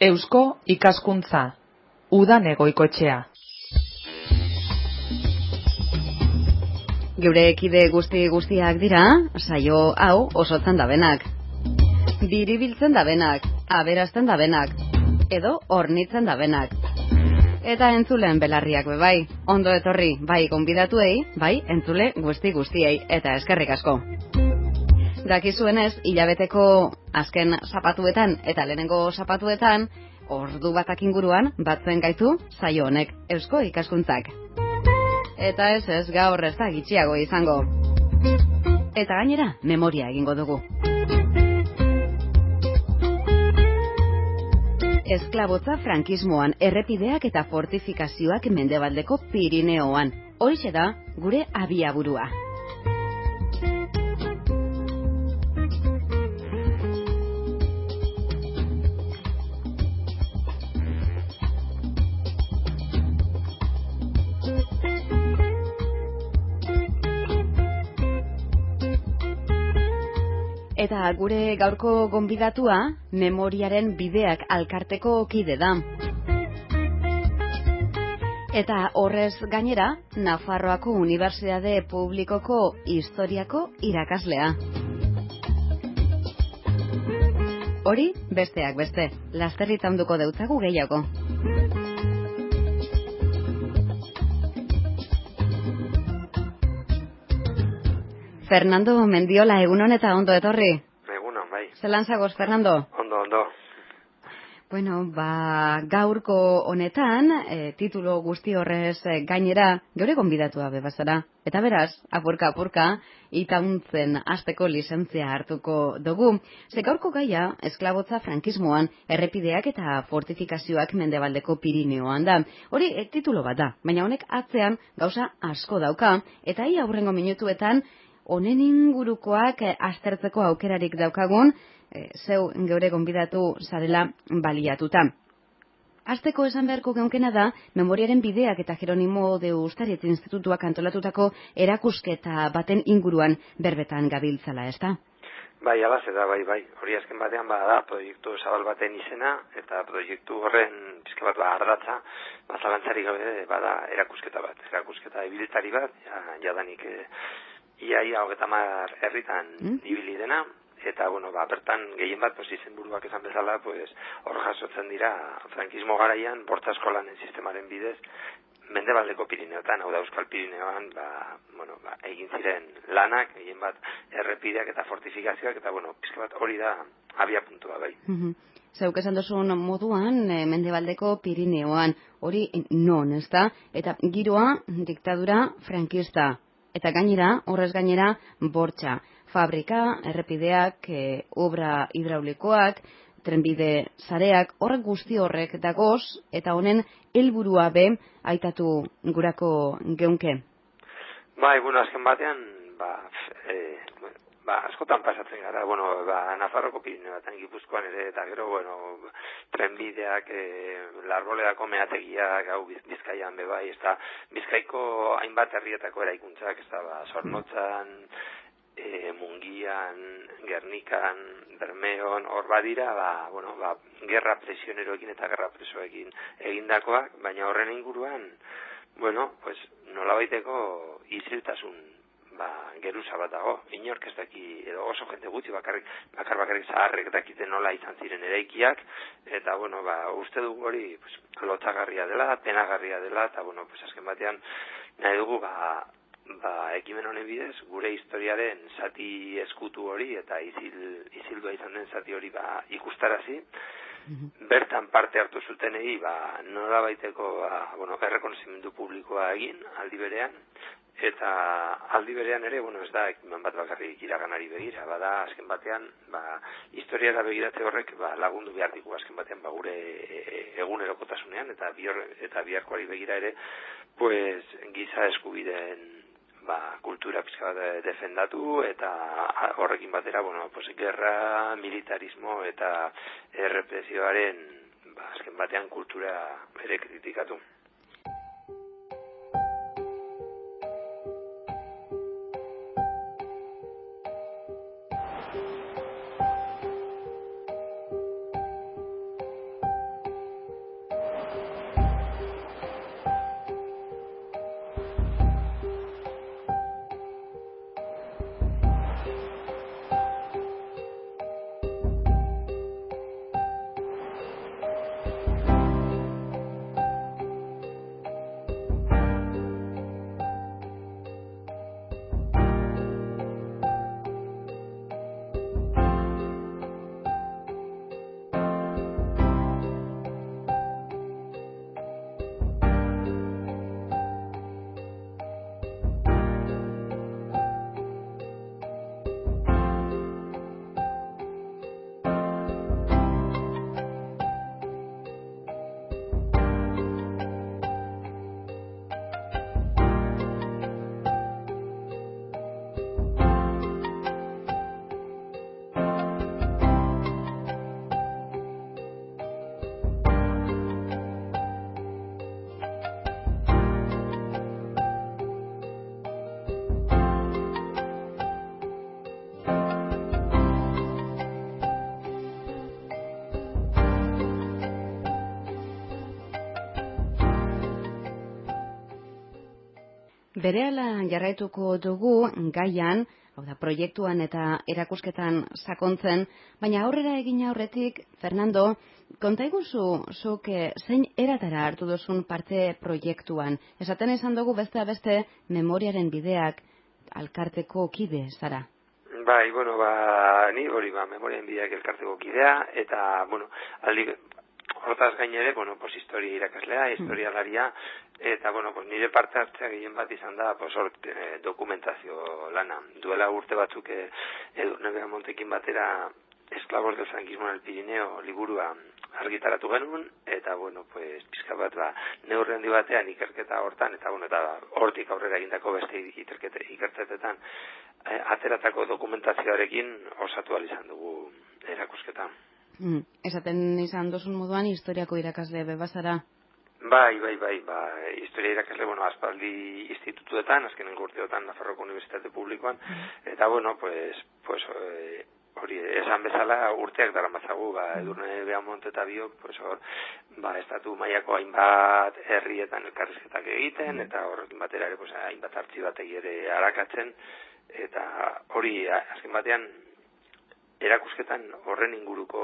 Eusko ikaskuntza, udan egoikoetxea. Geure kide guztiak dira, saio hau osotzen dabenak. Biribiltzen dabenak, aberazten dabenak, edo hornitzen dabenak. Eta entzulen belarriak bebai, ondo etorri, bai gonbidatuei, bai entzule guztiei, eta eskerrik asko. Dakizuenez, hilabeteko azken zapatuetan eta lehenengo zapatuetan, ordu batak inguruan batzen gaitu saio honek, Eusko ikaskuntzak. Eta ez gaur ez da gitxiago izango. Eta gainera, memoria egingo dugu. Esklabotza frankismoan, errepideak eta fortifikazioak Mendebaldeko Pirineoan. Horixe da gure abiaburua. Eta gure gaurko gonbidatua, Memoriaren Bideak Alkarteko kide da. Eta horrez gainera, Nafarroako Unibertsitate Publikoko Historiako irakaslea. Hori, besteak beste, lasterrita onduko deutzagu gehiago. Fernando Mendiola, egunon eta ondo etorri. Egunon, bai. Zelan zagoz, Fernando? Ondo. Bueno, gaurko honetan, titulo guzti horrez gainera, geure gonbidatua bebazara. Eta beraz, apurka, itauntzen hasteko lizentzia hartuko dugu. Ze gaurko gaia, esklabotza frankismoan, errepideak eta fortifikazioak Mendebaldeko Pirineoan da. Hori titulo bat da, baina honek atzean gauza asko dauka, eta ia aurrengo minutuetan, honen ingurukoak aztertzeko aukerarik daukagun, zeu geure gonbidatu zarela baliatuta. Hasteko esan beharko geunkena da, Memoriaren Bideak eta Jeronimo de Ustarietz Institutuak antolatutako erakusketa baten inguruan berbetan gabiltzala, ezta? Bai, alaz da, bai. Hori azken batean da proiektu zabal baten izena, eta proiektu horren pizka bat ardatza, zalantzari gabe bada erakusketa bat. Erakusketa ibiltari bat, jadanik iaia 30 herritan ibili dena, eta bertan gehien bat izenburuak esan bezala, hor jasotzen dira frankismo garaian bortza eskolanen sistemaren bidez Mendebaldeko Pirineotan, hau da Euskal Pirineoan, egin ziren lanak, gehien bat errepideak eta fortifikazioak, eta pizka bat hori da abia puntua, bai. Zeuk esan duzun moduan, Mendebaldeko Pirineoan, hori non, ez da? Eta giroa diktadura frankista. Eta gainera, horrez gainera, bortxa, fabrika, errepideak, obra hidraulikoak, trenbide sareak, horrek guzti horrek dagoz, eta honen helburua be aitatu gurako geunke. Bai, azken batean, askotan pasatzen gara, Nafarroko Pirineoetan, Gipuzkoan ere, eta gero, trenbideak, Larboledako meategiak, hau Bizkaian bebai, ez da, Bizkaiko hainbat herrietako eraikuntzak, ez da, Zornotzan, Mungian, Gernikan, Bermeon, hor badira, gerra presioneroekin eta gerra presoekin egindakoak, baina horren inguruan, nolabaiteko isiltasun geruza bat dago, inork ez daki, edo oso jente gutxi bakarrik zaharrek dakiten nola izan ziren eraikiak, eta uste dugu hori lotsagarria dela, penagarria dela, eta azken batean nahi dugu ekimen honen bidez, gure historiaren zati eskutu hori, eta izildua izan den zati hori ikustarazi, bertan parte hartu zutenei nolabaiteko errekonozimendu publikoa egin aldi berean, eta aldi berean ere, ez da ekimen bat bakarrik iraganari begira, bada azken batean, historiara begiratze horrek lagundu behar digu azken batean gure egunerokotasunean, eta biharkoari begira ere, giza eskubideen kultura pizka bat defendatu, eta horrekin batera, gerra, militarismo eta errepresioaren azken batean kultura ere kritikatu. Berehala jarraituko dugu gaian, hau da, proiektuan eta erakusketan sakontzen, baina aurrera egin aurretik, Fernando, konta iguzu zuk zein eratara hartu duzun parte proiektuan. Esaten izan dugu beste beste memoriaren bideak elkarteko kide zara. Bai, bueno, ni hori memoriaren bideak elkarteko kidea, eta, bueno, hortaz gain ere, bueno, pues historia irakaslea, historialaria, eta, bueno, pues nire parte hartzea gehien bat izan da, pues dokumentazio lana. Duela urte batzuk Edurne Beamontekin batera Esclavos del Franquismo en el Pirineo liburua argitaratu genuen, eta, bueno, pues pizka bat, neurri handi batean ikerketa hortan, eta, bueno, eta hortik aurrera egindako beste ikerketetan ateratako dokumentazioarekin osatu izan dugu erakusketa. Esaten izan duzun moduan historiako irakasle bebazara? Bai, historia irakasle, bueno, aspaldi institutuetan, azkenengo urteotan Nafarroko Unibertsitate Publikoan, eta, bueno, pues hori, esan bezala urteak daramatzagu, Edurne Beamonte eta biok, pues hor, estatu mailako hainbat herrietan elkarrizketak egiten, eta horrekin batera ere, pues hainbat artxibategi ere arakatzen, eta hori, azken batean, erakusketan horren inguruko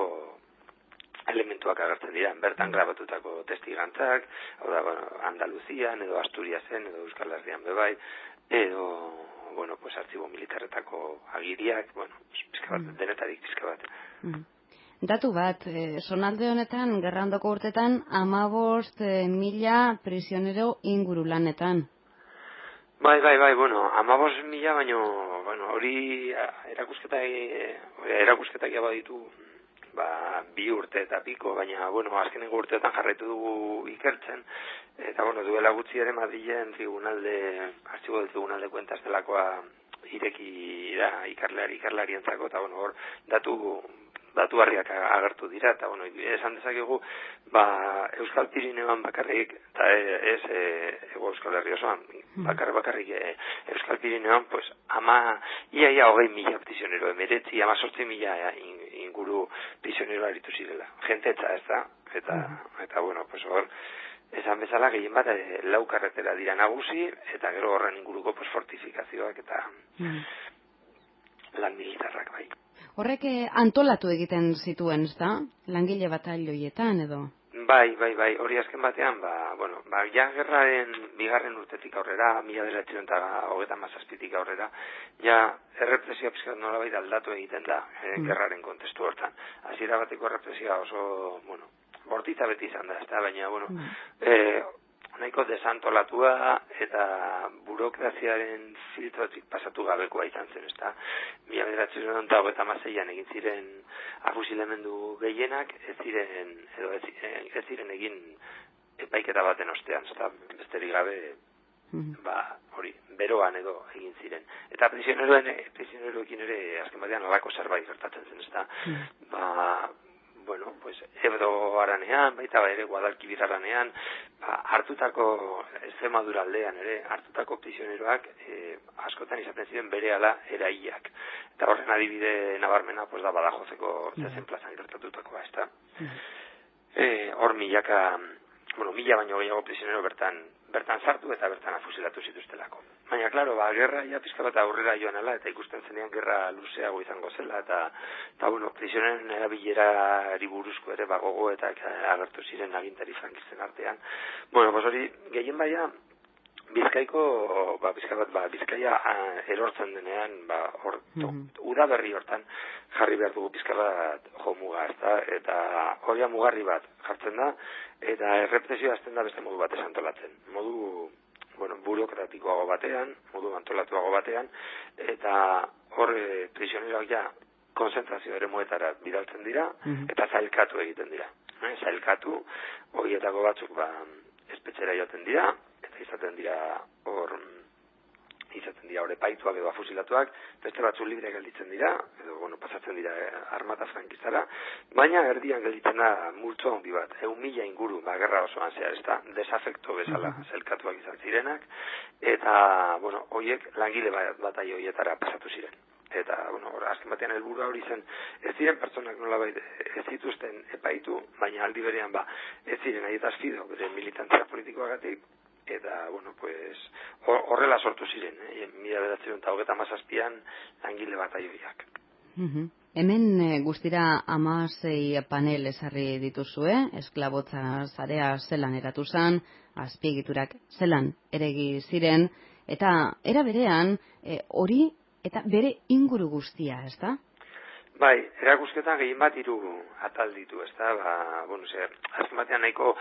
elementuak agertzen dira, bertan grabatutako testigantzak, hau da, bueno, Andaluzian, edo Asturiasen, edo Euskal Herrian bebai, edo, bueno, pues artxibo militarretako agiriak, bueno, pizka bat, denetarik pizka bat. Datu bat, zonalde honetan, gerrandoko urtetan, 15.000 prisionero inguru lanetan. Bai, bueno, 15.000, baino, bueno, hori erakusketak jaba ditu, 2 urte eta piko, baina, bueno, azkenengo urteetan jarraitu dugu ikertzen, eta, bueno, duela gutxi ere Madrilen artxibo del Tribunal de Cuentas delakoa ireki da ikerlarientzako, eta, bueno, hor, datu harriak agertu dira, eta, bueno, esan dezakegu, Euskal Pirineoan bakarrik, eta ez Euskal Herri osoan, bakarrik Euskal Pirineoan, pues, ia 20.000 prisionero, 18.000 inguru prisionero aritu zirela. Jentetza ez da, eta, bueno, pues, hor, esan bezala, gehien bat, 4 karretera dira nagusi, eta gero horren inguruko, pues, fortifikazioak eta lan militarrak, bai. Horrek antolatu egiten zituen, ez da? Langile batalioietan edo? Bai, hori azken batean, ja gerraren 2. urtetik aurrera, 1937tik aurrera, ja errepresioa pizkat nolabait aldatu egiten da, gerraren kontestu hortan. Hasiera bateko errepresioa oso, bueno, bortitza beti izan da, ez da, baina, bueno, nahiko desantolatua eta burokraziaren filtrotik pasatu gabekoa izan zen, ez da. 1936an egin ziren afusilemendu gehienak, ez ziren egin epaiketa baten ostean, ez da, besterik gabe, hori, beroan edo egin ziren. Eta prisioneroekin ere, azken batean, alako zerbait gertatzen zen, ez da. Bueno, pues, Ebro aranean, baita ere Guadalquivir aranean, hartutako Extremadura aldean ere, hartutako prisioneroak askotan izaten ziren berehala eraiak. Eta horren adibide nabarmena, pues, da Badajozeko zezen plazan gertatutakoa, ez da. Hor 1000 baino gehiago prisionero bertan sartu eta bertan afusilatu zituztelako. Baina, klaro, gerra ja pizka bat aurrera joan ala, eta ikusten zenean gerra luzeago izango zela, eta bueno, prisioneren erabilerari buruzko ere gogo eta agertu ziren agintari frankisten artean. Bueno, pues hori, gehien baina, Bizkaiko, Bizkaia erortzen denean, udaberri hortan jarri behar dugu pizka bat jomuga, eta hori mugarri bat jartzen da, eta errepresioa azten da beste modu batez antolatzen. Modu, burokratikoago batean, modu antolatuago batean, eta hor prisioneroak ja konzentrazio eremuetara bidaltzen dira, eta zailkatu egiten dira. Zailkatu, horietako batzuk espetxera joaten dira, izaten dira hor epaituak edo afusilatuak, beste batzu libre gelditzen dira, edo, pasatzen dira armata frankistara, baina erdian gelditzen da multzo handi bat, 1.000 inguru, gerra osoan zehar, ez da, desafekto bezala zelkatuak izan zirenak, eta, horiek langile batai horietara pasatu ziren. Eta, azken batean helburua hori zen, ez ziren pertsonak nolabait ez zituzten epaitu, baina aldi berean ez ziren aietaz fido, bere militantzia politikoagatik, eta, bueno, pues, horrela sortu ziren, 1937an langile bataioiak. Hemen guztira 16 panel ezarri dituzue, esklabotza sarea zelan eratu zen, azpiegiturak zelan eregi ziren, eta era berean hori eta bere inguru guztia, ezta? Bai, erakusketan gehien bat 3 atal ditu, ezta? Bueno, azken batean nahiko,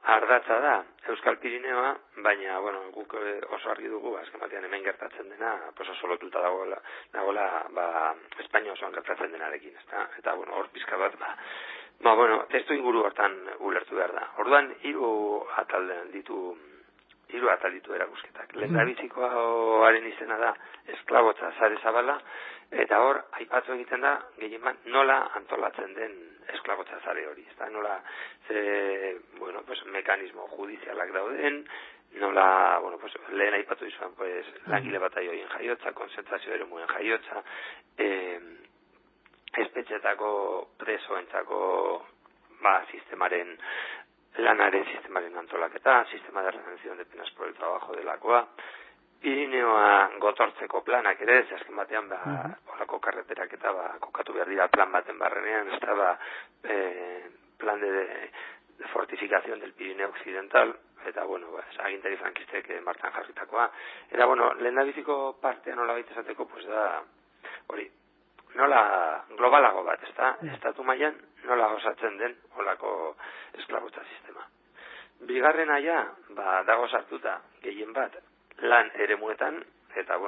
ardatza da Euskal Pirineoa, baina, guk oso argi dugu, azken batean hemen gertatzen dena, oso lotuta dagoela, Espainia osoan gertatzen denarekin, ezta? Eta, hor pizka bat, testu inguru hortan ulertu behar da. Orduan, 3 atal ditu erakusketak. Lehendabizikoaren izena da esklabotza sare zabala, eta hor, aipatu egiten da, gehien bat, nola antolatzen den esklabotza sare hori. Nola, mekanismo judizialak dauden, nola, lehen aipatu izan, langile bataioien jaiotza, konzentzazio eremuen jaiotza, espetxetako presoentzako lanaren sistemaren antolaketa, sistema de redención de penas por el trabajo delakoa, Pirineoa gotortzeko planak ere, azken batean, horako karreterak eta kokatu behar dira plan baten barrenean, ez da, plan de fortificación del Pirineo Occidental, eta, agintari frankistek martan jarritakoa. Eta, lehendabiziko partea nola baita esateko, da, hori, nola globalago bat, ez da, estatu mailan nola osatzen den holako esklabotza sistema. Bigarrena dago sartuta gehien bat lan eremuetan, eta,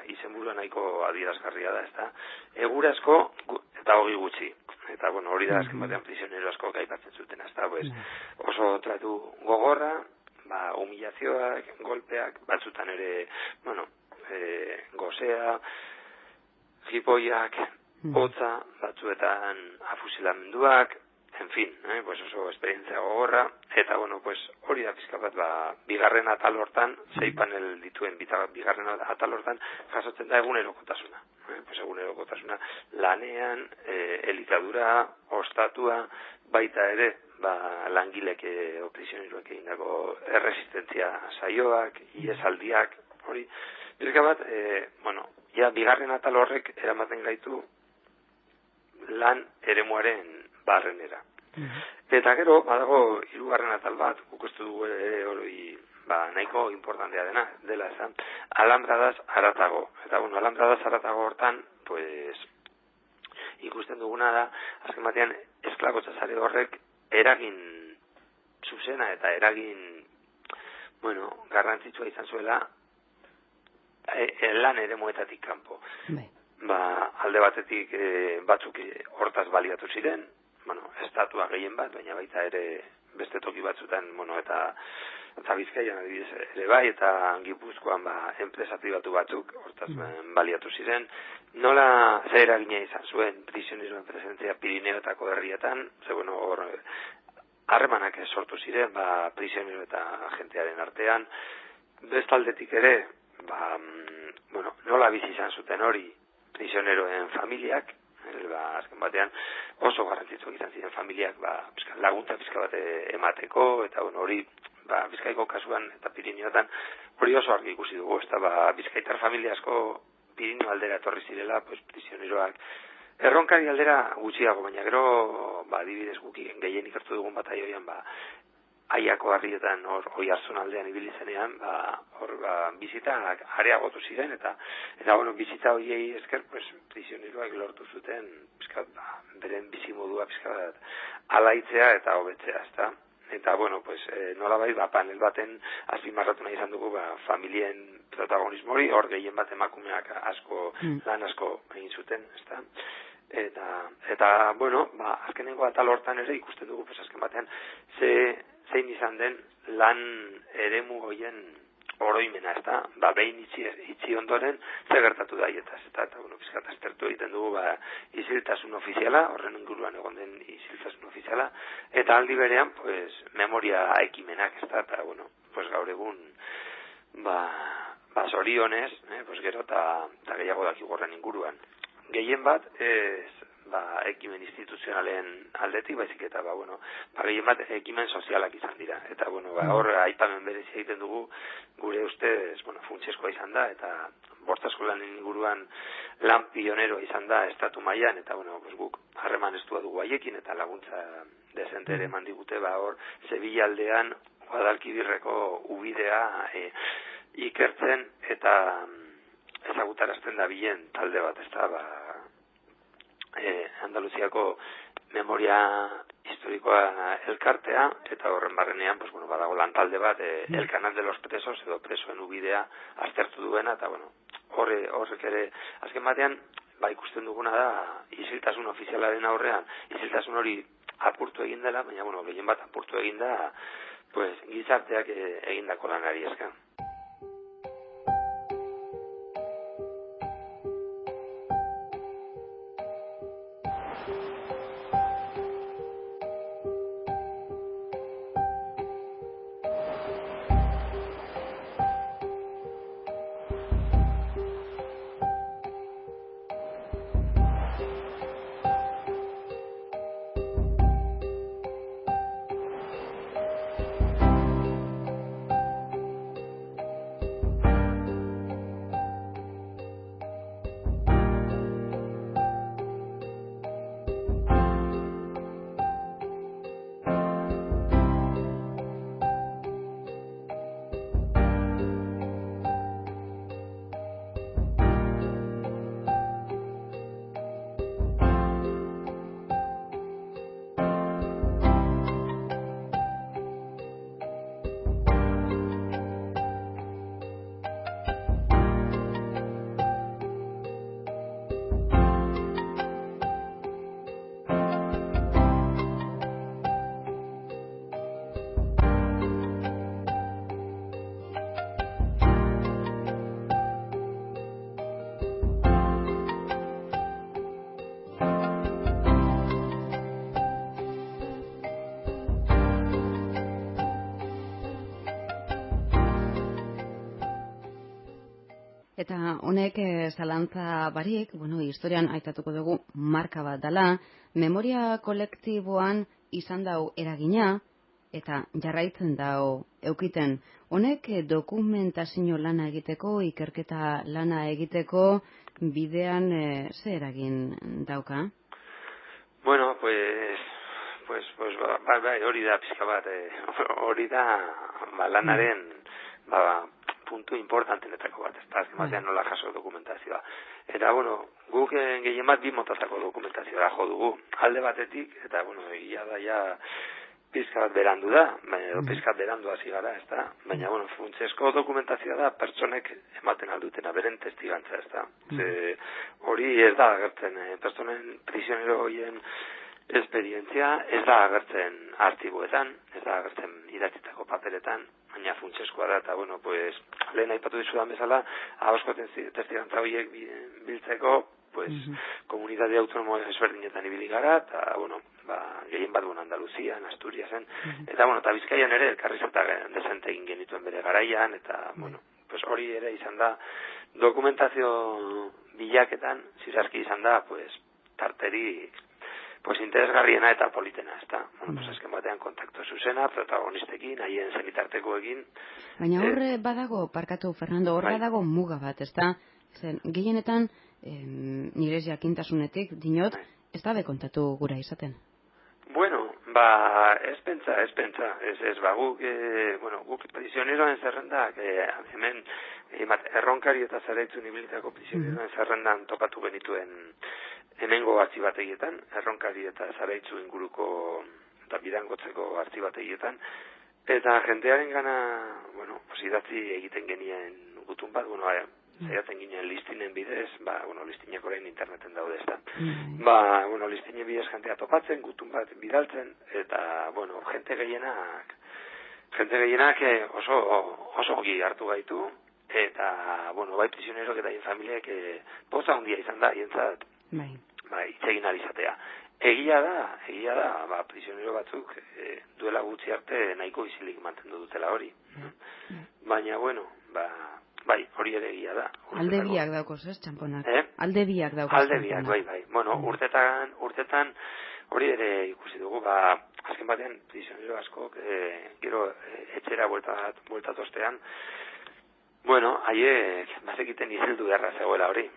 izenburua nahiko adierazgarria da, ez da, egurazko eta ogi gutxi. Eta, hori da azken batean prisionero asko aipatzen zuten, ez da, oso tratu gogorra, humilazioak, golpeak, batzutan ere, gozea, jipoiak, hotza, batzuetan afusilamenduak, en fin, oso esperientzia gogorra, eta, hori da pizka bat, bigarren atal hortan, 6 panel dituen bigarren atal hortan, jasotzen da egunerokotasuna. Egunerokotasuna lanean, elikadura, ostatua, baita ere, langilek o prisioneroek egindako erresistentzia saioak, iesaldiak, hori, pizka bat, bigarren atal horrek eramaten gaitu lan eremuaren barrenera. Eta gero, badago 3. atal bat, gukustu dugu hori nahiko importantea dela esan, alambradas haratago. Eta, alambradas haratago hortan, ikusten duguna da, azken batean, esklabotza sare horrek eragin zuzena eta eragin, garrantzitsua izan zuela, lan eremuetatik kanpo. Alde batetik batzuk hortaz baliatu ziren, estatua gehien bat, baina baita ere beste toki batzutan, eta Bizkaian adibidez ere bai, eta Gipuzkoan enpresa pribatu batzuk hortaz baliatu ziren. Nola ze eragina izan zuen prisioneroen presentzia Pirineoetako herrietan, hor harremanak sortu ziren, prisionero eta agentearen artean. Bestaldetik ere, nola bizi izan zuten hori prisioneroen familiak, azken batean oso garrantzitsuak izan ziren familiak, laguntza pizka bat emateko, eta hori, Bizkaiko kasuan eta Pirineotan, hori oso argi ikusi dugu, ez da, Bizkaitar familia asko Pirineo aldera etorri zirela, prisioneroak, erronkari aldera gutxiago, baina gero, adibidez guki gehien ikertu dugun bataioian, Aiako harrietan hori Arzon aldean ibili zenean, hor bizitak areagotu ziren, eta bizita horiei esker, prisioneroak lortu zuten, beren bizimodua alaitzea eta hobetzea, ezta? Eta, nolabait, panel baten azpimarratu nahi izan dugu, familien protagonismo hori, hor gehien bat emakumeak lan asko egin zuten, ezta? Eta, azkenengo atal hortan ere ikusten dugu, azken batean, zein izan den lan eremu hoien oroimena, ez da, behin itxi ondoren, ze gertatu daietaz, eta, pizkat aztertu egiten dugu, isiltasun ofiziala, horren inguruan egon den isiltasun ofiziala, eta aldi berean, memoria ekimenak, ez da, eta, gaur egun, zorionez, gero eta gehiago dakigu horren inguruan. Gehien bat, ekimen instituzionalen aldetik, baizik eta, gehien bat ekimen sozialak izan dira. Eta, hor, aipamen berezi egiten dugu, gure ustez, funtsezkoa izan da, eta bortzaskolanen inguruan lan pionero izan da estatu mailan, eta, guk harreman estua dugu haiekin, eta laguntza dezente ere eman digute, hor, Sevilla aldean, Guadalquivírreko ubidea ikertzen, eta ezagutarazten da bilen talde bat, ez da, Andaluziako memoria historikoa elkartea, eta horren barrenean, badago lan talde bat, el canal de los presos, edo presoen ubidea aztertu duena, eta horrek ere, azken batean, ikusten duguna da, isiltasun ofizialaren aurrean, isiltasun hori apurtu egin dela, baina, gehien bat apurtu egin da, gizarteak egindako lanari eska. Eta honek zalantza barik, historian aitatuko dugu marka bat dela, memoria kolektiboan izan dau eragina, eta jarraitzen dau eukiten. Honek dokumentazio lana egiteko, ikerketa lana egiteko, bidean ze eragin dauka? Bueno, hori da pixka bat, hori da lanaren, puntu importantenetako bat, ez da, azken batean nola jaso dokumentazioa. Eta, guk gehien bat bi motatako dokumentazioa jo dugu, alde batetik, eta, egia da, ja, pizka bat berandu da, pizka bat berandu hasi gara, ez da, baina, funtsezko dokumentazioa da, pertsonek ematen aldutena, beren testigantza, ez da. Hori ez da agertzen, pertsonen prisionero horien esperientzia, ez da agertzen artxiboetan, ez da agertzen idatzitako paperetan, baina funtsezkoa da, eta, lehen aipatu dizudan bezala, ahosko testigantza horiek biltzeko, komunitate autonomo ezberdinetan ibili gara, eta, gehien bat Andaluzian, Asturiasen, eta Bizkaian ere, elkarrizketa dezente egin genituen bere garaian, eta, hori ere izan da, dokumentazio bilaketan, zirazki izan da, tarterik, interesgarriena eta politena, ez da. Azken batean kontaktu zuzena, protagonistekin, haien zenitartekoekin. Baina horre badago, parkatu, Fernando, horre badago muga bat, ez da? Gehienetan, nire jakintasunetik, dinot, ez da bekontatu gura izaten? Ez pentsa, guk prisioneroen zerrendak, hemen, erronkari eta zaraitzun ibilitako prisioneroen zerrendan topatu genituen hemengo artxibategietan, erronkari eta zaraitzu inguruko eta bidangotzeko artxibategietan, eta jendearen gana, idatzi egiten genien gutun bat, zaiatzen ginen listinen bidez, listinek orain interneten daude ez da. Listinen bidez jentea topatzen, gutun bat bidaltzen, eta, jente gehienak oso gi hartu gaitu, eta, bai prisionerok eta familiak poza handia izan da, hientzat, itzegin alizatea. Egia da, prisionero batzuk duela gutxi arte nahiko izilik mantendu dutela hori. Baina, bai, hori ere egia da. Alde biak daukoz, ez, txamponak? Alde biak daukoz. Alde biak, bai. Bueno, urtetan hori ere ikusi dugu, azken batean, prisionero askok, gero etxera bueltatostean, bueno, haiek bazekiten izeldu beharra zegoela hori.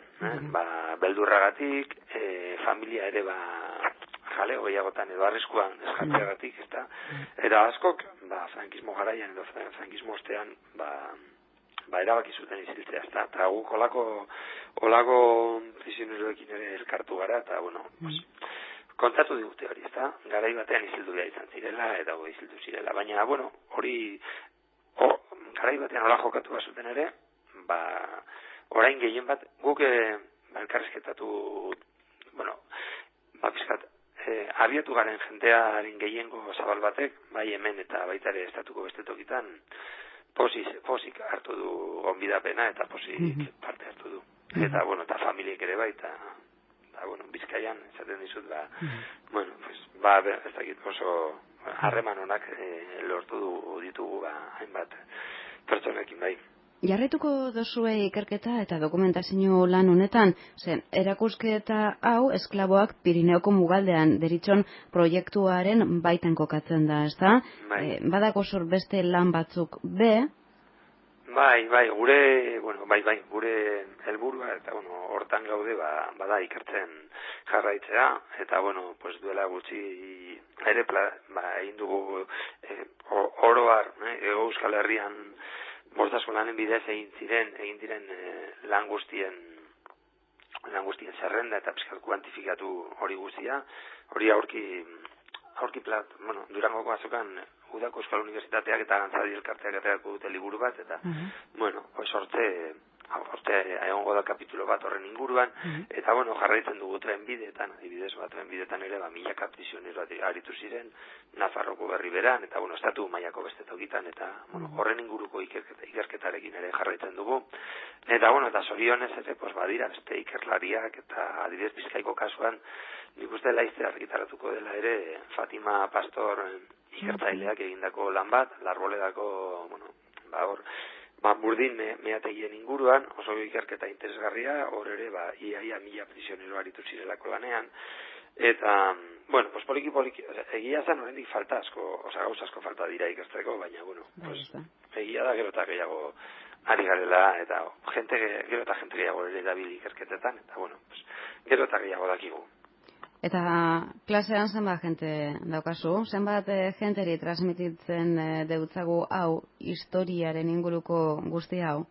Beldurragatik, familia ere jaleo gehiagotan edo arriskuan ez jartzeagatik, ezta? Eta askok, frankismo garaian edo frankismo ostean, erabaki zuten iziltzea, ezta? Eta guk olako prisioneroekin ere elkartu gara, eta, bueno, kontatu digute hori, ezta? Garai batean izildu behar izan zirela, eta izildu zirela. Baina, bueno, hori, garai batean hola jokatu bazuten ere, orain gehien bat, guk elkarrizketatu, bueno, pizkat, abiatu garen jendearen gehiengo zabal batek, bai hemen eta baita ere estatuko beste tokitan, posik hartu du gonbidapena eta posik parte hartu du. Eta, bueno, eta familiek ere bai, eta, bueno, Bizkaian, esaten dizut, bueno, ez dakit oso harreman honak lortu ditugu, hainbat pertsonekin bai. Jarraituko dozue ikerketa eta dokumentazio lan honetan, zen erakusketa hau esklaboak Pirineoko mugaldean deritzon proiektuaren baitan kokatzen da, ezta? Badako zor beste lan batzuk be? Bai, gure helburua eta hortan gaude bada ikertzen jarraitzea eta pues duela gutxi ere egin dugu oroar Euskal Herrian Bortasun lanen bidez egin diren lan guztien zerrenda eta pizkat kuantifikatu hori guztia, hori aurki Durangoko azokan Udako Euskal Unibertsitateak eta Gantzadi elkarteak aterako dute liburu bat, eta, horte egongo da kapitulo bat horren inguruan, eta, jarraitzen dugu trenbideetan, adibidez, trenbideetan ere, milaka prisionero aritu ziren, Nafarroko Berriberan, eta, estatu mailako beste tokitan, eta, horren inguruko ikerketarekin ere jarraitzen dugu, eta, eta zorionez ere, badira, beste ikerlariak, eta adibidez Bizkaiko kasuan, nik uste laizte argitaratuko dela ere, Fatima Pastor ikertzaileak egindako lan bat, Larboledako, Burdin meategien inguruan, oso ikerketa interesgarria, hor ere, iaia 1000 prisionero aritu zirelako lanean, eta, poliki, egia zen horrendik falta asko, gauza asko falta dira ikertzeko, baina, egia da gero eta gehiago ari garela, eta gero eta jente gehiago ere dabil ikerketetan, eta, gero eta gehiago dakigu. Eta klasean zenbat jente daukazu? Zenbat jenteri transmititzen deutzagu hau historiaren inguruko guzti hau?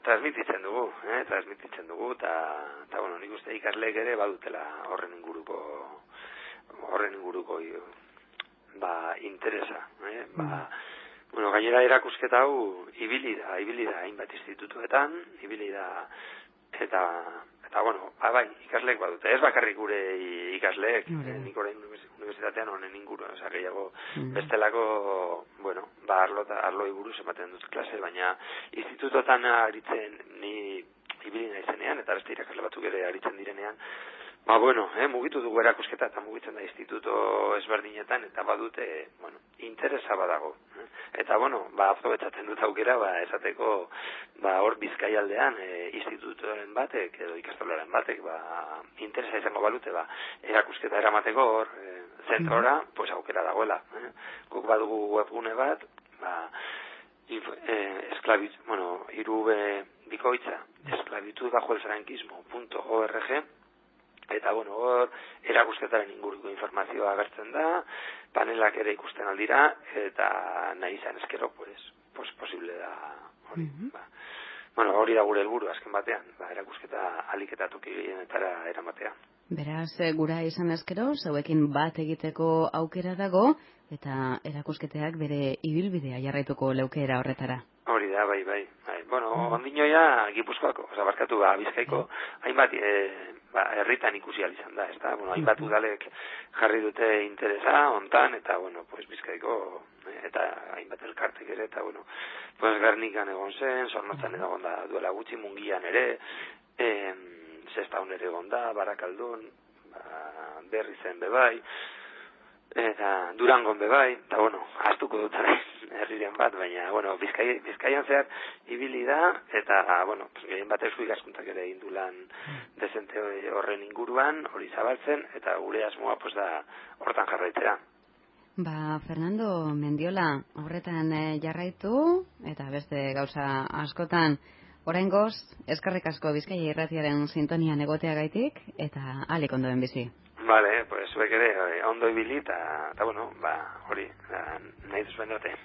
Transmititzen dugu, eta nik uste ikasleek ere badutela horren inguruko interesa, gainera erakusketa hau ibili da hainbat institutuetan, eta ikasleek badute, ez bakarrik gure ikasleek, nik orain unibertsitatean honen inguruan, gehiago bestelako, arloi buruz ematen dut klase, baina institutotan aritzen ni ibili naizenean, eta beste irakasle batzuk ere aritzen direnean, mugitu dugu erakusketa eta mugitzen da instituto ezberdinetan, eta badute, interesa badago. Eta, aprobetxatzen dut aukera, esateko, hor Bizkaialdean institutoren batek, edo ikastolaren batek, interesa izango balute, erakusketa eramateko hor, zentrora, aukera dagoela. Guk badugu webgune bat, irubikoitza, esclavitudbajoelfrankismo.org, eta, hor, erakusketaren inguruko informazioa agertzen da, panelak ere ikusten aldira, eta nahi izan eskero, posible da hori. Hori da gure helburu azken batean, erakusketa aliketatuki gehienetara eramatea. Beraz, gura izan eskero, zeuekin bat egiteko aukera dago, eta erakusketeak bere ibilbidea jarraituko leukera horretara. Hori da, bai. Ondinoia Gipuzkoako, Bizkaiko, hainbat herritan ikusi izan da, ezta? Hainbat udalek jarri dute interesa hontan, eta, Bizkaiko, eta hainbat elkartek ere, eta, Gernikan egon zen, Zornotzan egon da duela gutxi, Mungian ere, Sestaun ere egon da, Barakaldun, Berri zen bebai, eta Durangon be bai, eta bueno, astuko dut herriren bat, baina, bueno, Bizkaian zehar ibili da, eta, bueno, gehien bat eusko ikaskuntzak ere egin du lan dezente horren inguruan, hori zabaltzen, eta gure asmoa, pues da, hortan jarraitzea. Ba, Fernando Mendiola, horretan jarraitu, eta beste gauza askotan, oraingoz, eskerrik asko Bizkaia Irratiaren sintonian egoteagaitik, eta alik ondoen bizi. Vale, pues zuek ere ondo ibili, eta bueno, hori, nahi duzuen dute.